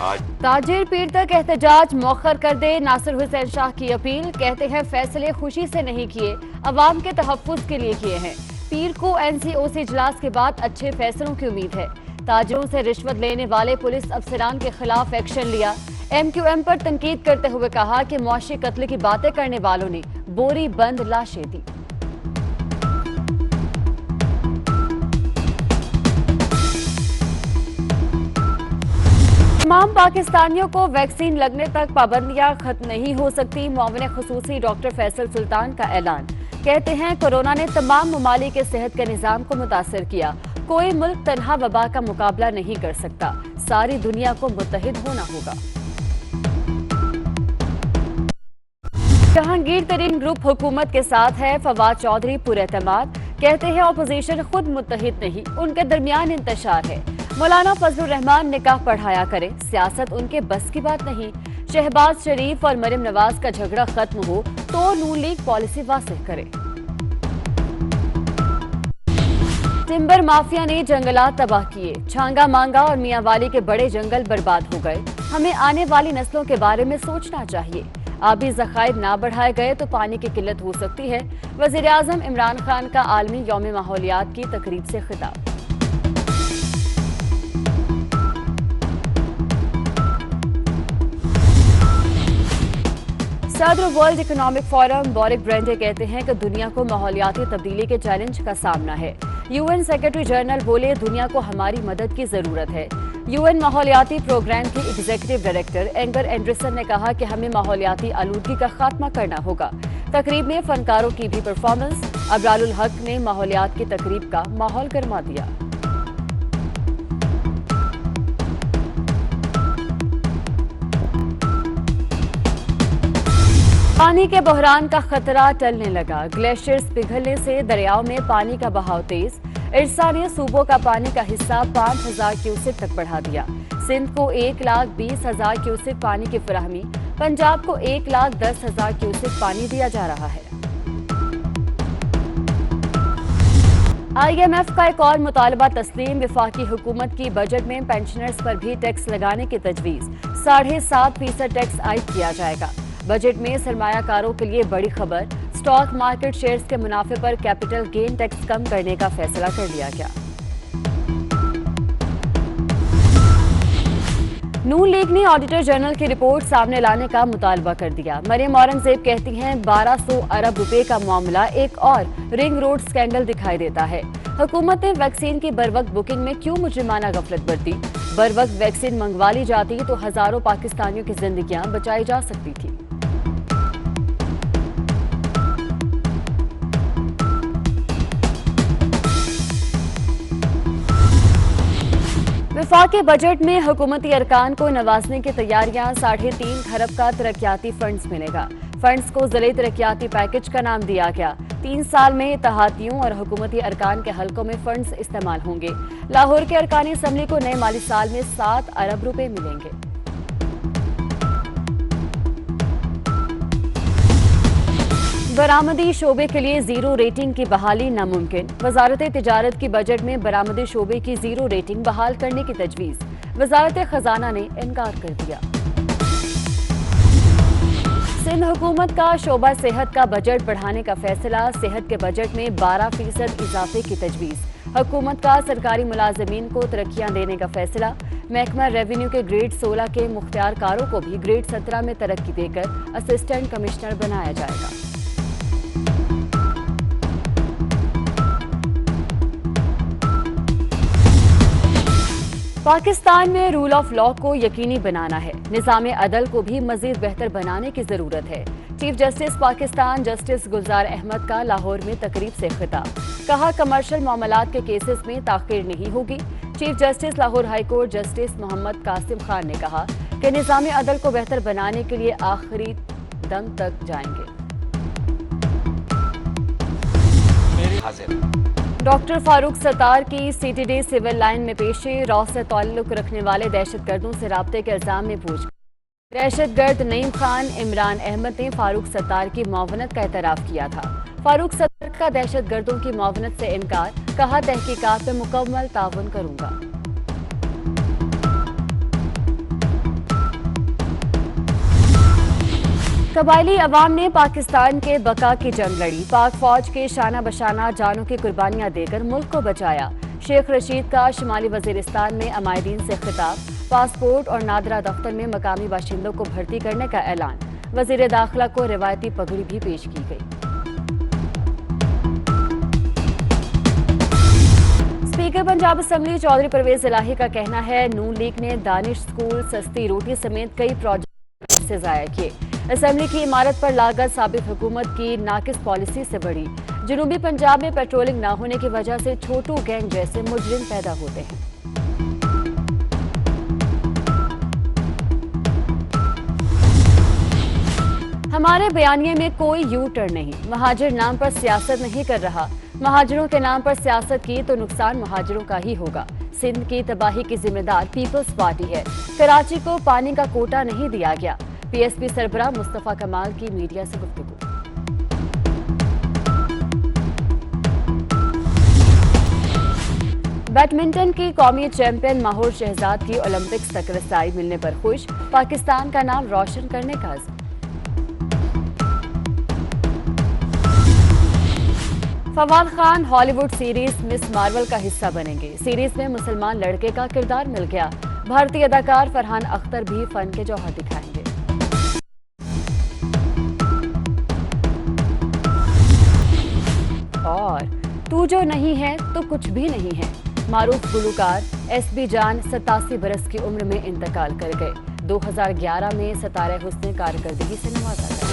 आज ताजिर पीर तक एहतजाज मौखर कर दे, नासिर हुसैन शाह की अपील। कहते हैं फैसले खुशी से नहीं किए, अवाम के तहफ्फुज के लिए किए हैं। पीर को NCOC इजलास के बाद अच्छे फैसलों की उम्मीद है। ताजिरों से रिश्वत लेने वाले पुलिस अफसरान के खिलाफ एक्शन लिया। MQM पर तनकीद करते हुए कहा कि मुआशी कत्ल की बातें करने वालों ने बोरी बंद लाशें दी। तमाम पाकिस्तानियों को वैक्सीन लगने तक पाबंदियां खत्म नहीं हो सकती। मुआविन खुसूसी डॉक्टर फैसल सुल्तान का ऐलान। कहते हैं कोरोना ने तमाम ममालिक के सेहत के निज़ाम को मुतासर किया। कोई मुल्क तन्हा वबा का मुकाबला नहीं कर सकता, सारी दुनिया को मुत्तहिद होना होगा। जहांगीर तरीन ग्रुप हुकूमत के साथ है, फवाद चौधरी पुरएतमाद। कहते हैं अपोजिशन खुद मुत्तहिद नहीं, उनके दरमियान इंतशार है। मौलाना फजलुर रहमान निकाह पढ़ाया करें, सियासत उनके बस की बात नहीं। शहबाज शरीफ और मरियम नवाज का झगड़ा खत्म हो तो नून लीग पॉलिसी वाज़ेह करे। टिम्बर माफिया ने जंगलात तबाह किए, छांगा मांगा और मियांवाली के बड़े जंगल बर्बाद हो गए। हमें आने वाली नस्लों के बारे में सोचना चाहिए। आबी ज़खायर ना बढ़ाए गए तो पानी की किल्लत हो सकती है। वज़ीर आज़म इमरान खान का आलमी यौम माहौलियात की तकरीब से खिताब। सदर वर्ल्ड इकोनॉमिक फोरम बॉरिक ब्रेंडे कहते हैं कि दुनिया को माहौलियाती तब्दीली के चैलेंज का सामना है। UN सेक्रेटरी जनरल बोले, दुनिया को हमारी मदद की जरूरत है। UN माहौलियाती प्रोग्राम की एग्जीक्यूटिव डायरेक्टर एंगर एंडरसन ने कहा कि हमें माहौलियाती आलूदगी का खात्मा करना होगा। तकरीब में फनकारों की भी परफॉर्मेंस। अबरारुल हक ने माहौलियात की तकरीब का माहौल गरमा दिया। पानी के बहरान का खतरा टलने लगा। ग्लेशियर्स पिघलने से दरियाओं में पानी का बहाव तेज। इरसा ने सूबों का पानी का हिस्सा 5000 क्यूसेक तक बढ़ा दिया। सिंध को 1,20,000 क्यूसेक पानी की फराहमी, पंजाब को 1,10,000 क्यूसेक पानी दिया जा रहा है। IMF का एक और मुतालबा तस्लीम। वफाकी हुकूमत की बजट में पेंशनर्स पर भी टैक्स लगाने की तजवीज। 7.5% टैक्स आयद किया जाएगा। बजट में सरमायाकारों के लिए बड़ी खबर। स्टॉक मार्केट शेयर्स के मुनाफे पर कैपिटल गेन टैक्स कम करने का फैसला कर लिया गया। नून लीग ने ऑडिटर जनरल की रिपोर्ट सामने लाने का मुतालबा कर दिया। मरियम औरंगजेब कहती हैं 1200 अरब रुपए का मामला एक और रिंग रोड स्कैंडल दिखाई देता है। हुकूमत ने वैक्सीन की बरवक्त बुकिंग में क्यों मुजरिमाना गफलत बरती? बरवक्त वैक्सीन मंगवा ली जाती तो हजारों पाकिस्तानियों की जिंदगियां बचाई जा सकती थी। वफाकी बजट में हुकूमती अरकान को नवाजने की तैयारियां। 3.5 खरब का तरक्याती फंड्स मिलेगा। फंड्स को ज़िले तरक्याती पैकेज का नाम दिया गया। 3 साल में इत्तेहादियों और हुकूमती अरकान के हलकों में फंड्स इस्तेमाल होंगे। लाहौर के अरकानी असम्बली को नए माली साल में 7 अरब रुपए मिलेंगे। बरामदी शोबे के लिए जीरो रेटिंग की बहाली नामुमकिन। वजारत तिजारत की बजट में बरामदी शोबे की जीरो रेटिंग बहाल करने की तजवीज। वजारत खजाना ने इनकार कर दिया। सिंध हुकूमत का शोबा सेहत का बजट बढ़ाने का फैसला। सेहत के बजट में 12% इजाफे की तजवीज। हुकूमत का सरकारी मुलाजमीन को तरक्कियां देने का फैसला। महकमा रेवेन्यू के ग्रेड 16 के मुख्तियारकारों को भी ग्रेड 17 में तरक्की देकर असिस्टेंट कमिश्नर बनाया जाएगा। पाकिस्तान में रूल ऑफ लॉ को यकीनी बनाना है। निज़ाम अदल को भी मजीद बेहतर बनाने की जरूरत है। चीफ जस्टिस पाकिस्तान जस्टिस गुलजार अहमद का लाहौर में तकरीब से खिताब। कहा कमर्शियल मामलात के केसेस में ताखीर नहीं होगी। Chief justice Lahore high court justice Mohammad Qasim Khan ने कहा कि निज़ाम अदल को बेहतर बनाने के लिए आखिरी दम तक जाएंगे। डॉक्टर फारूक सत्तार की CTD सिविल लाइन में पेशी। रॉ से ताल्लुक रखने वाले दहशतगर्दों से राब्ते के इल्जाम में पूछ। दहशतगर्द नईम खान इमरान अहमद ने फारूक सत्तार की मुआवनत का एतराफ किया था। फारूक सत्तार का दहशतगर्दों की मुआवनत से इनकार। कहा तहकीकात में मुकम्मल ताउन करूंगा। कबायली अवाम ने पाकिस्तान के बका की जंग लड़ी। पाक फौज के शाना बशाना जानों की कुर्बानियां देकर मुल्क को बचाया। शेख रशीद का शुमाली वजीरिस्तान में अमायदीन से खिताब। पासपोर्ट और नादरा दफ्तर में मकामी बाशिंदों को भर्ती करने का ऐलान। वजीर दाखिला को रिवायती पगड़ी भी पेश की गई। स्पीकर पंजाब असेंबली चौधरी परवेज इलाही का कहना है, नून लीग ने दानिश स्कूल, सस्ती रोटी समेत कई प्रोजेक्ट से जाया किए। असेंबली की इमारत पर लागत साबिक हुकूमत की नाकिस पॉलिसी से बढ़ी। जनूबी पंजाब में पेट्रोलिंग न होने की वजह से छोटू गैंग जैसे मुजरिम पैदा होते हैं। हमारे बयानिए में कोई यू टर्न नहीं। महाजिर नाम पर सियासत नहीं कर रहा। महाजिरों के नाम पर सियासत की तो नुकसान महाजिरों का ही होगा। सिंध की तबाही की जिम्मेदार पीपल्स पार्टी है। कराची को पानी का कोटा नहीं दिया गया। पीएसपी सरबराह मुस्तफा कमाल की मीडिया से गुफ्तगू। बैडमिंटन की कौमी चैंपियन माहौर शहजाद की ओलंपिक्स तक रसाई मिलने पर खुश। पाकिस्तान का नाम रोशन करने का अज़्म। Fawad Khan Hollywood series Ms Marvel का हिस्सा बनेंगे। सीरीज में मुसलमान लड़के का किरदार मिल गया। भारतीय अदाकार फरहान अख्तर भी फन के जौहर दिखाएंगे। और तू जो नहीं है तो कुछ भी नहीं है। मारूफ गुलूकार एसबी जान 87 बरस की उम्र में इंतकाल कर गए। 2011 में सितारे हुस्न कारकर्दगी से नवाजा गया।